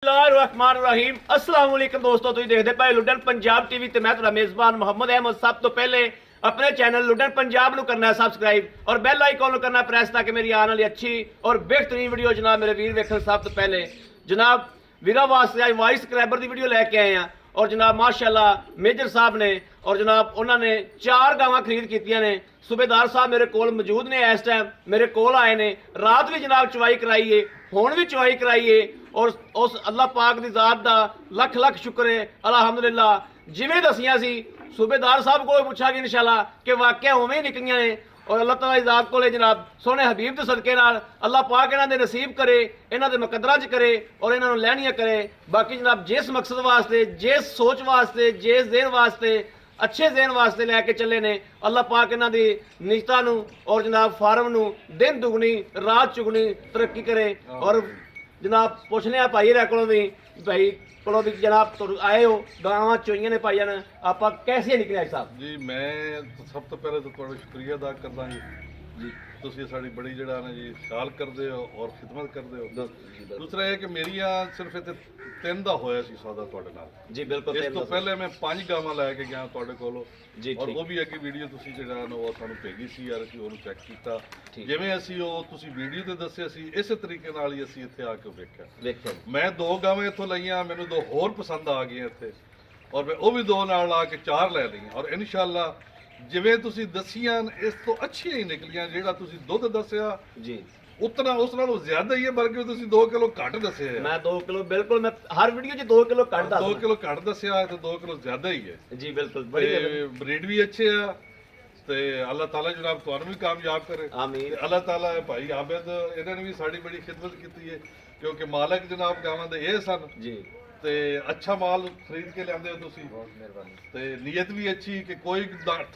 रहीम अस्सलाम वालेकुम दोस्तों, तुम देखते भाई लुडन पंजाब टीवी ते मैं तुहाडा मेजबान मोहम्मद अहमद। सब तो पहले अपने चैनल लुडन पंजाब नु करना है सबसक्राइब और बेल आइकॉन नु करना प्रेस ताकि मेरी आने वाली अच्छी और बेहतरीन वीडियो जनाब मेरे वीर वेखन। सब तो पहले जनाब वीरा वास्ते आज वाइस सब्सक्राइबर की वीडियो लैके आए हैं और जनाब माशाल्लाह मेजर साहब ने और जनाब उन्होंने 4 गावां खरीद कीतियां ने। सूबेदार साहब मेरे कोल मौजूद ने, इस टाइम मेरे कोल आए ने। रात भी जनाब चवाई कराई है, हुण भी चवाई कराई है और उस अल्लाह पाक की जात का लख लख शुक्र है अलहमदुलिल्लाह। जिवें दसियां सी सूबेदार साहब को पूछा कि इंशाल्लाह कि वाकया उवें ही निकलियां ने और अल्लाह तआला की जात को जनाब सोने हबीब के सदके नाल अल्लाह पाक इन्हां दे नसीब करे, इन्हां दे मुकद्दरां च करे और इन्हां नूं लैणियां करे। बाकी जनाब जिस मकसद वास्ते, जिस सोच वास्ते, जिस देन वास्ते, अच्छे देन वास्ते लैके चले ने अल्लाह पाक इन्हां दी निजता नूं और जनाब फार्म नूं दिन दुगनी रात चुगनी तरक्की करे। और जनाब पुछने आ भाई रे कोलों भी भाई कोलों भी जनाब तुम आए हो गावां चोईਆਂ ने भाईਆਂ ने ਆਪਾਂ कैसे निकले साहब जी। मैं सब तो पहले तो ਤੁਹਾਡਾ ਸ਼ੁਕਰੀਆ ਅਦਾ ਕਰਦਾ ਜੀ। ਤੁਸੀਂ ਸਾਡੀ ਬੜੀ ਜਿਹੜਾ ਨਾ ਜੀ ਖਿਆਲ ਕਰਦੇ ਹੋ ਔਰ ਖਿਦਮਤ ਕਰਦੇ ਹੋ। ਦੂਸਰਾ ਇਹ ਕਿ ਮੇਰੀਆਂ ਸਿਰਫ ਇੱਥੇ 3 ਦਾ ਹੋਇਆ ਸੀ ਸੌਦਾ ਤੁਹਾਡੇ ਨਾਲ ਜੀ। ਬਿਲਕੁਲ ਇਸ ਤੋਂ ਪਹਿਲੇ ਮੈਂ 5 ਗਾਵਾਂ ਲੈ ਕੇ ਗਿਆ ਤੁਹਾਡੇ ਕੋਲੋਂ ਜੀ। ਔਰ ਉਹ ਵੀ ਅੱਗੇ ਵੀਡੀਓ ਤੁਸੀਂ ਜਿਹੜਾ ਨਾ ਉਹ ਸਾਨੂੰ ਭੇਜੀ ਸੀ ਯਾਰ, ਅਸੀਂ ਉਹਨੂੰ ਚੈੱਕ ਕੀਤਾ। ਜਿਵੇਂ ਅਸੀਂ ਉਹ ਤੁਸੀਂ ਵੀਡੀਓ ਤੇ ਦੱਸਿਆ ਸੀ ਇਸੇ ਤਰੀਕੇ ਨਾਲ ਹੀ ਅਸੀਂ ਇੱਥੇ ਆ ਕੇ ਵੇਖਿਆ। ਮੈਂ 2 ਗਾਵਾਂ ਇੱਥੋਂ ਲਈਆਂ, ਮੈਨੂੰ 2 ਹੋਰ ਪਸੰਦ ਆ ਗਈਆਂ ਇੱਥੇ ਔਰ ਮੈਂ ਉਹ ਵੀ 2 ਨਾਲ ਲਾ ਕੇ 4 ਲੈ ਲਈਆਂ ਔਰ ਇਨਸ਼ਾਅੱਲਾ ਜਿਵੇਂ ਤੁਸੀਂ ਦੱਸੀਆਂ ਇਸ ਤੋਂ ਅੱਛੀਆਂ ਹੀ ਨਿਕਲੀਆਂ। ਜਿਹੜਾ ਤੁਸੀਂ ਦੁੱਧ ਦੱਸਿਆ ਜੀ ਉਤਨਾ ਉਸ ਨਾਲੋਂ ਜ਼ਿਆਦਾ ਹੀ ਹੈ, ਬਲਕਿ ਤੁਸੀਂ 2 ਕਿਲੋ ਘੱਟ ਦੱਸਿਆ ਹੈ। ਮੈਂ 2 ਕਿਲੋ ਬਿਲਕੁਲ ਮੈਂ ਹਰ ਵੀਡੀਓ 'ਚ 2 ਕਿਲੋ ਘੱਟ ਦੱਸਦਾ। 2 ਕਿਲੋ ਘੱਟ ਦੱਸਿਆ ਹੈ ਤੇ 2 ਕਿਲੋ ਜ਼ਿਆਦਾ ਹੀ ਹੈ ਜੀ। ਬਿਲਕੁਲ ਬੜੀ ਬਰੀਡ ਵੀ ਅੱਛੇ ਆ ਤੇ ਅੱਲਾਹ ਤਾਲਾ ਜਨਾਬ ਤੁਹਾਨੂੰ ਵੀ ਕਾਮਯਾਬ ਕਰੇ। ਆਮੀਨ। ਤੇ ਅੱਲਾਹ ਤਾਲਾ ਭਾਈ ਆਬਦ ਇਹਨਾਂ ਨੇ ਵੀ ਸਾਡੀ ਬੜੀ ਖਿਦਮਤ ਕੀਤੀ ਹੈ ਕਿਉਂਕਿ ਮਾਲਕ ਜਨਾਬ ਗਾਵਾਂ ਦੇ ਇਹ ਸਨ ਜੀ ਤੇ ਅੱਛਾ ਮਾਲ ਖਰੀਦ ਕੇ ਲਿਆਉਂਦੇ ਹੋ ਤੁਸੀਂ। ਬਹੁਤ ਮਿਹਰਬਾਨੀ। ਤੇ ਨੀਅਤ ਵੀ ਅੱਛੀ ਕਿ ਕੋਈ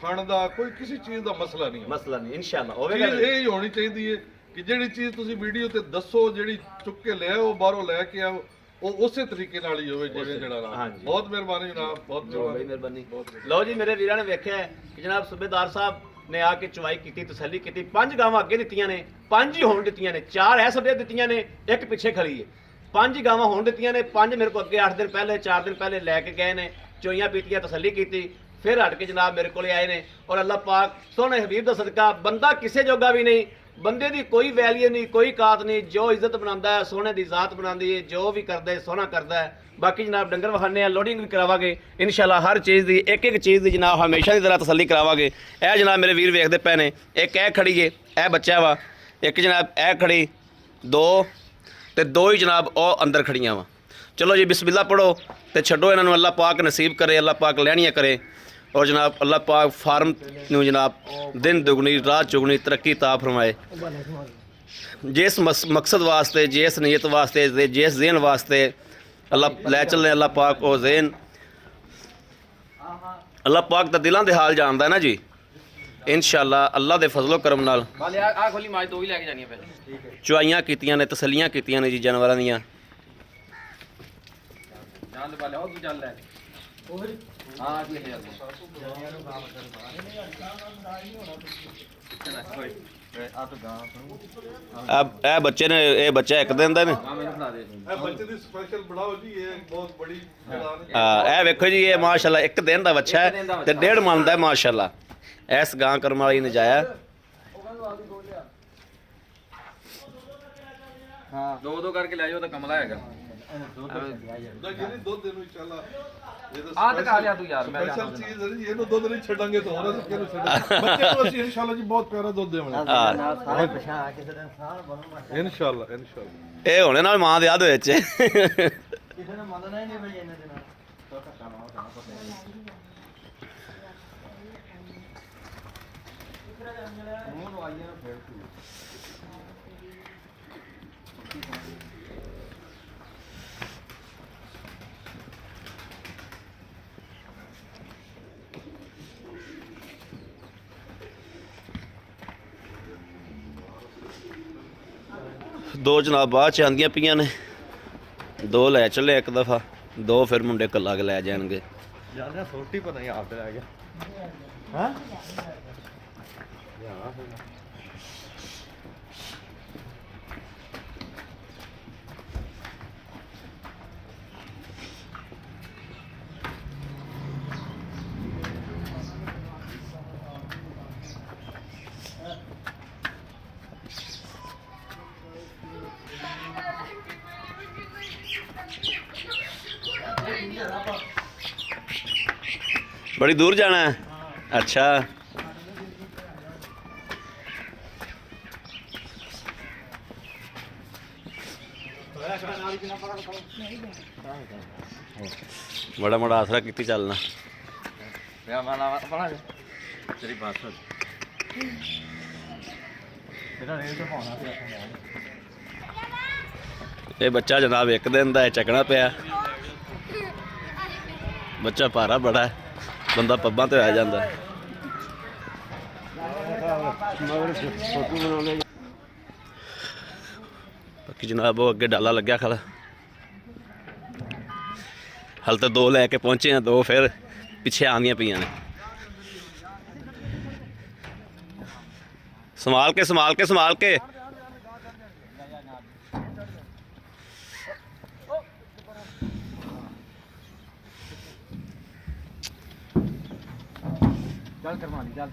ਥਣ ਦਾ ਕੋਈ ਕਿਸੇ ਚੀਜ਼ ਦਾ ਮਸਲਾ ਨਹੀਂ ਮਸਲਾ ਨਹੀਂ ਇਨਸ਼ਾਅੱਲਾ ਹੋਵੇਗਾ। ਚੀਜ਼ ਇਹ ਹੀ ਹੋਣੀ ਚਾਹੀਦੀ ਹੈ ਕਿ ਜਿਹੜੀ ਚੀਜ਼ ਤੁਸੀਂ ਵੀਡੀਓ ਤੇ ਦੱਸੋ, ਜਿਹੜੀ ਚੁੱਕ ਕੇ ਲਿਆਓ ਬਾਹਰੋਂ ਲੈ ਕੇ ਆਓ, ਉਹ ਉਸੇ ਤਰੀਕੇ ਨਾਲ ਹੀ ਹੋਵੇ ਜਿਵੇਂ ਜਿਹੜਾ ਨਾ। ਬਹੁਤ ਮਿਹਰਬਾਨੀ ਜਨਾਬ, ਬਹੁਤ ਮਿਹਰਬਾਨੀ। ਲਓ ਜੀ ਮੇਰੇ ਵੀਰਾਂ ਨੇ ਵੇਖਿਆ ਕਿ ਜਨਾਬ ਸੂਬੇਦਾਰ ਸਾਹਿਬ ਨੇ ਆ ਕੇ ਚਵਾਈ ਕੀਤੀ, ਤਸੱਲੀ ਕੀਤੀ। 5 ਗਾਵਾਂ ਅੱਗੇ ਦਿੱਤੀਆਂ ਨੇ, 5 ਹੀ ਹੁਣ ਦਿੱਤੀਆਂ ਨੇ। 4 ਐ ਸੱਡੇ ਦਿੱਤੀਆਂ ਨੇ, 1 ਪਿੱਛੇ ਖੜੀ ਹੈ। 5 ਗਾਵਾਂ ਹੁਣ ਦਿੱਤੀਆਂ ਨੇ, 5 ਮੇਰੇ ਕੋਲ ਅੱਗੇ 8 ਦਿਨ ਪਹਿਲੇ 4 ਦਿਨ ਪਹਿਲੇ ਲੈ ਕੇ ਗਏ ਨੇ। ਚੋਈਆਂ ਪੀਤੀਆਂ, ਤਸੱਲੀ ਕੀਤੀ, ਫਿਰ ਹਟ ਕੇ ਜਨਾਬ ਮੇਰੇ ਕੋਲੇ ਆਏ ਨੇ। ਔਰ ਅੱਲਾਹ ਪਾਕ ਸੋਹਣੇ ਹਬੀਬ ਦਾ ਸਦਕਾ ਬੰਦਾ ਕਿਸੇ ਜੋਗਾ ਵੀ ਨਹੀਂ, ਬੰਦੇ ਦੀ ਕੋਈ ਵੈਲਿਊ ਨਹੀਂ, ਕੋਈ ਕਾਤ ਨਹੀਂ। ਜੋ ਇੱਜ਼ਤ ਬਣਾਉਂਦਾ ਹੈ ਸੋਹਣੇ ਦੀ ਜ਼ਾਤ ਬਣਾਉਂਦੀ ਹੈ, ਜੋ ਵੀ ਕਰਦਾ ਹੈ ਸੋਹਣਾ ਕਰਦਾ ਹੈ। ਬਾਕੀ ਜਨਾਬ ਡੰਗਰ ਵਖਾਨੇ ਆ, ਲੋਡਿੰਗ ਵੀ ਕਰਾਵਾਂਗੇ ਇਨਸ਼ਾਅੱਲਾ। ਹਰ ਚੀਜ਼ ਦੀ ਇੱਕ ਚੀਜ਼ ਦੀ ਜਨਾਬ ਹਮੇਸ਼ਾ ਦੀ ਤਰ੍ਹਾਂ ਤਸੱਲੀ ਕਰਾਵਾਂਗੇ। ਇਹ ਜਨਾਬ ਮੇਰੇ ਵੀਰ ਵੇਖਦੇ ਪਏ ਨੇ, ਇੱਕ ਇਹ ਖੜੀ ਜੇ, ਇਹ ਬੱਚਾ ਵਾ। ਇੱਕ ਜਨਾਬ ਇਹ ਖੜੀ, 2 ਤੇ 2 ਹੀ ਜਨਾਬ ਉਹ ਅੰਦਰ ਖੜੀਆਂ ਵਾ। ਚਲੋ ਜੀ ਬਿਸਮਿल्लाह ਪੜੋ ਤੇ ਛੱਡੋ ਇਹਨਾਂ ਨੂੰ। ਅੱਲਾਹ ਪਾਕ ਨਸੀਬ ਕਰੇ, ਅੱਲਾਹ ਪਾਕ ਲੈਣੀਆਂ ਕਰੇ और जनाब अल्लाह पाक फार्म नूं जनाब दिन दुगनी रात चुगनी तरक्की ता फरमाए। जिस मकसद वास्ते, जिस नीयत वास्ते, जिस ज़हन वास्ते अल्लाह लै चले, अल्लाह पाक वो ज़हन अल्लाह पाक दा दिलों दे हाल जानदा है ना जी। इंशाअल्लाह अल्लाह दे फजलो करम नाल चुआइयां कीतियां ने, तसल्लियां कीतियां ने जी जानवरां दियां। अब ए बच्चे ने ये बच्चा एक दिन दा ने ए वेखो जी, ये माशाल्लाह 1 दिन दा बच्चा है ते 1.5 मन दा माशाल्लाह। इस गां करम वाली ने जाया। हाँ 2 करके ले जाओ तो कमला है। ਆ ਦਿਖਾ ਲਿਆ ਤੂੰ ਯਾਰ। ਮੈਂ ਸਪੈਸ਼ਲ ਚੀਜ਼ ਹੈ ਜੀ, ਇਹਨੂੰ ਦੁੱਧ ਨਹੀਂ ਛੱਡਾਂਗੇ ਤਾਂ ਹੋਰ ਅਸੀਂ ਕਿਹਨੂੰ ਛੱਡਾਂਗੇ। ਬੱਚੇ ਨੂੰ ਅਸੀਂ ਇਨਸ਼ਾਅੱਲਾ ਜੀ ਬਹੁਤ ਪਿਆਰਾ ਦੁੱਧ ਦੇਵਾਂਗੇ। ਸਾਰੇ ਪਛਾਣ ਕਿਸੇ ਦਿਨ ਸਾਰ ਬਣੂਗਾ ਇਨਸ਼ਾਅੱਲਾ। ਇਹ ਹੋਣੇ ਨਾਲ ਮਾਂ ਦੇ ਆਦ ਵਿੱਚ ਕਿਸੇ ਨੇ ਮੰਨਣਾ ਹੀ ਨਹੀਂ ਬਈ ਇਹਨਾਂ ਦੇ ਨਾਲ ਤਾਂ ਧੱਕਾ ਨਾ ਹੋਣਾ ਪਤਾ ਨਹੀਂ। ਮੂੰਹ ਨੂੰ ਆਈਆਂ ਫੇਰ ਤੂੰ दो जनाब बाद च आंदियां पियां ने, 2 लै चले एक दफ़ा, 2 फिर मुंडे कल्ला के लै जाएंगे। ज्यादा छोटी पता नहीं आप रह गया। हाँ बड़ी दूर जाना है? अच्छा। बड़ा बड़ा आसरा की चलना। तेरी बात सुन तेरा रेल तो पाना ये बच्चा जनाब एक दिन का चकना पिया। बच्चा भारा बड़ा है, बंदा पब्बां ते आ जांदा। बाकी जनाब वो अगे डाला लग्या खड़ा। हल तो 2 लैके पहुंचे हैं, 2 फिर पिछे आंदियां पईयां ने। संभाल के संभाल के संभाल के। चल करवानी चल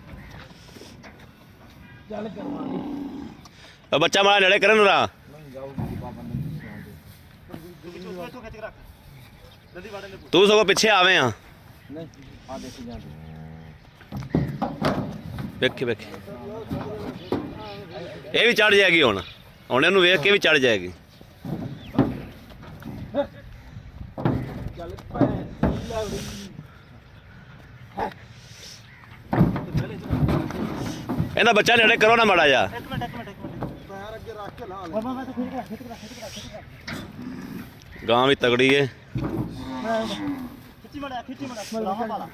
चल करवानी अब बच्चा मारा नेड़े करन रहा। तू सगों पिछे आवे हाँ। नहीं आ देखी जाते वेखे वेखे ये भी चढ़ जाएगी हुण। हुण इहनूं वेख के भी चढ़ जाएगी। चल इहदा बच्चा नेड़े करो ना माड़ा जा। एक मिनट पैर अगे रख के ला बाबा मैं तो ठीक रख गां भी तगड़ी है। खिच्ची मड़ा लावा वाला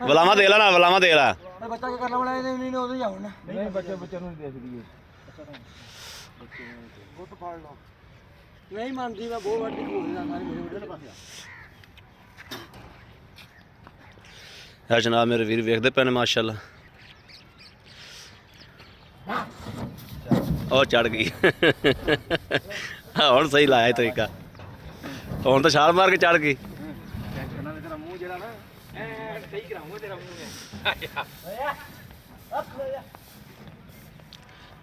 वलामा दे ला ना, वलामा दे ला। बच्चा क्या करना बड़ा नहीं उधर जाओ ना नहीं बच्चे ਨੂੰ ਦੇ ਦਈਏ ਉਹ ਤਾਂ ਫੜ ਲਓ ਨਹੀਂ ਮੰਨਦੀ ਮੈਂ ਬਹੁਤ ਵੱਡੀ ਖੋਲ ਲਾਂ ਸਾਰੀ ਮੇਰੇ ਵੀਡੀਓ ਪਾਸੇ ਆ जनाब मेरे वीर वेखदे पे ने माशाअल्लाह। और चढ़ गई। हुण सही लाया तरीका। हुण तो छाल मार के चढ़ गई। तेरा मुंह जेड़ा ना सही कराऊंगा तेरा मुंह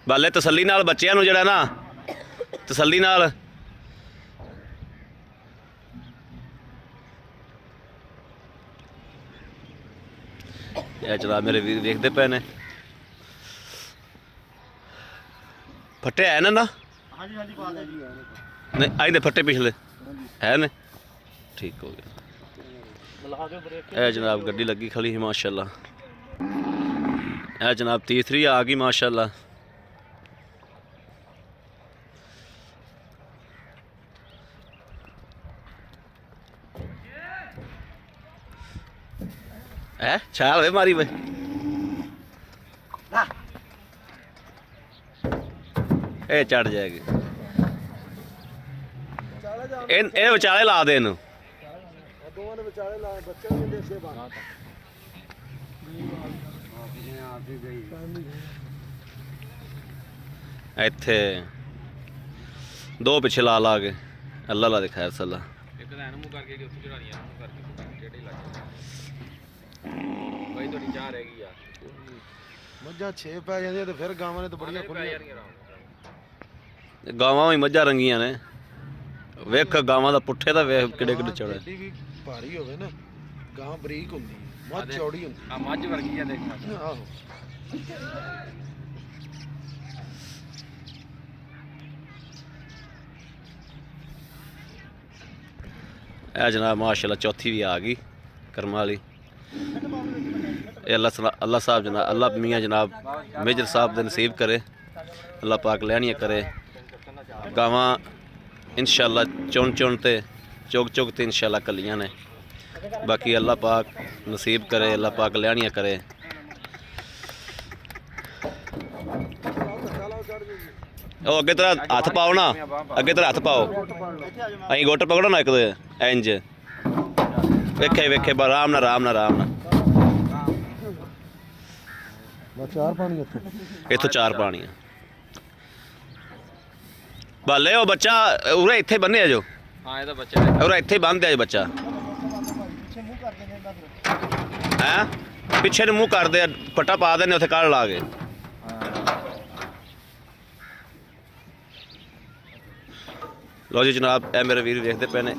बाले तसल्ली नाल बच्चियां नूं जेड़ा ना तसल्ली नाल ये जनाब मेरे वीर देखते पे ने। फट्टे है ना? हाँ जी बात है जी नहीं आई दे फट्टे पिछले है ने। ठीक हो गया। ए जनाब गड्डी लगी खड़ी है माशाल्लाह। ए जनाब तीसरी आ गई माशाल्लाह। है छाल वे मारी वे। ए चढ़ जाएगी। इन विचाले ला दे इनू। दोवां ने विचाले ला बच्चे ने देसे बाना इत्थे 2 पिछे ला ला के अल्लाह ला दे खैर सल्ला। एक लाइन मुंह करके जो उत्थे चढ़ानी है मुंह करके टेढ़े लग भाई थोड़ी चाह रहेगी यार मज्जा 6 पै ਜਾਂਦੀਆਂ ਤੇ ਫਿਰ ਗਾਵਾਂ ਨੇ ਤਾਂ ਬੜੀਆਂ ਖੁੱਲੀਆਂ गावां भी मझां रंगीਆਂ ने। वेख गावां दा पुੱਠੇ ਦਾ ਵੇਖ ਕਿੱਡੇ ਕਿੱਡੇ ਚੌੜੇ। ਏਡੀ ਵੀ ਭਾਰੀ ਹੋਵੇ ਨਾ ਗਾਂ ਬਰੀਕ ਹੁੰਦੀ ਹੈ ਮੱਝ ਚੌੜੀ ਹੁੰਦੀ आ मझ वर्गी है देख ਹੈ ਆਹੋ ए जनाब माशाल्लाह चौथी भी आ गई कर्मा वाली। अल्लाह साहब जनाब अल्लाह मियाँ जनाब मेजर साहब दे नसीब करे। अल्लाह पाक लैनियां करे। गावां इंशाअल्लाह चुन चुन ते चुग चुग ते इंशाअल्लाह कलियां ने। बाकी अल्लाह पाक नसीब करे, अल्लाह पाक लैनियां करे। ओ अगे तेरा हथ पाओ ना, अगे तेरा हथ पाओ। अं गोट पकड़ो ना एक दो इंज वेखे वेखे आराम ना आराम ना आराम ना। चार पानी इथों 4 पानी बाले ओ बच्चा उरे इत्थे बन्ने जो। हां ये तो बच्चा है उरे इत्थे बंद है बच्चा हैं पिछे ਨੂੰ ਮੂੰਹ ਕਰਦੇ ਆ ਪੱਟਾ ਪਾ ਦਿੰਦੇ ਉੱਥੇ ਕੱਢ ਲਾ ਕੇ। ਲਓ ਜੀ ਜਨਾਬ ਇਹ ਮੇਰੇ ਵੀਰ ਵੇਖਦੇ ਪਏ ਨੇ।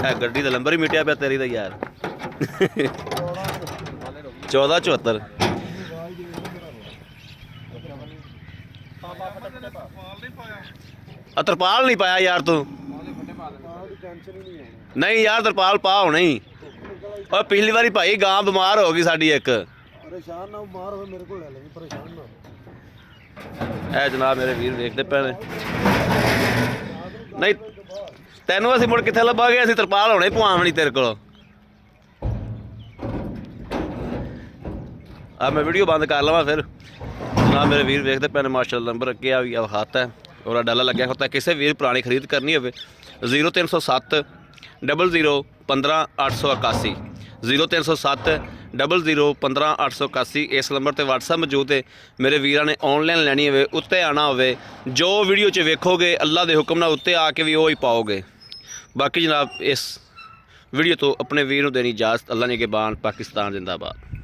ਇਹ ਗੱਡੀ ਦਾ ਨੰਬਰ ਹੀ ਮਿਟਿਆ ਪਿਆ ਤੇਰੀ ਦਾ ਯਾਰ। 1474 ਆ ਤਰਪਾਲ ਨਹੀਂ ਪਾਇਆ ਯਾਰ ਤੂੰ ਨਹੀਂ ਯਾਰ ਤਰਪਾਲ ਪਾ ਹੋਣਾ ਹੀ ਓਏ ਪਿਛਲੀ ਵਾਰੀ ਭਾਈ ਗਾਂ ਬਿਮਾਰ ਹੋ ਗਈ ਸਾਡੀ ਇੱਕ ਪਰੇਸ਼ਾਨ ਨਾ ਬਿਮਾਰ ਹੋਵੇ ਮੇਰੇ ਕੋਲ ਲੈ ਲੈ ਪਰੇਸ਼ਾਨ ਨਾ ਇਹ ਜਨਾਬ ਮੇਰੇ ਵੀਰ ਵੇਖਦੇ ਪਏ ਨੇ ਨਹੀਂ ਤੈਨੂੰ ਅਸੀਂ ਮੁੜ ਕਿੱਥੇ ਲੱਭਾਂਗੇ ਅਸੀਂ ਤਰਪਾਲ ਹੋਣੇ ਪਵਾਵਣੀ ਤੇਰੇ ਕੋਲ ਆ ਮੈਂ ਵੀਡੀਓ ਬੰਦ ਕਰ ਲਵਾਂ ਫਿਰ ਜਨਾਬ ਮੇਰੇ ਵੀਰ ਵੇਖਦੇ ਪਏ ਨੇ ਮਾਸ਼ਾਅੱਲਾ ਨੰਬਰ ਅੱਗੇ ਆ ਵੀ ਹੱਥ ਹੈ ਔਰ ਡਾਲਾ ਲੱਗਿਆ ਹੁੰਦਾ ਕਿਸੇ ਵੀਰ ਪੁਰਾਣੀ ਖਰੀਦ ਕਰਨੀ ਹੋਵੇ 0307 00 15 881 0307 00 15 881 ਇਸ ਨੰਬਰ ਤੇ WhatsApp ਮੌਜੂਦ ਹੈ ਮੇਰੇ ਵੀਰਾਂ ਨੇ ਆਨਲਾਈਨ ਲੈਣੀ ਹੋਵੇ ਉੱਤੇ ਆਣਾ ਹੋਵੇ ਜੋ ਵੀਡੀਓ 'ਚ ਵੇਖੋਗੇ ਅੱਲਾ ਦੇ ਹੁਕਮ ਨਾਲ ਉੱਤੇ ਆ ਕੇ ਵੀ ਉਹ ਹੀ ਪਾਓਗੇ ਬਾਕੀ ਜਨਾਬ ਇਸ ਵੀਡੀਓ ਤੋਂ ਆਪਣੇ ਵੀਰ ਨੂੰ ਦੇਣੀ ਇਜਾਜ਼ਤ ਅੱਲਾ ਨੇ ਕੇ ਬਾਨ ਪਾਕਿਸਤਾਨ ਜ਼ਿੰਦਾਬਾਦ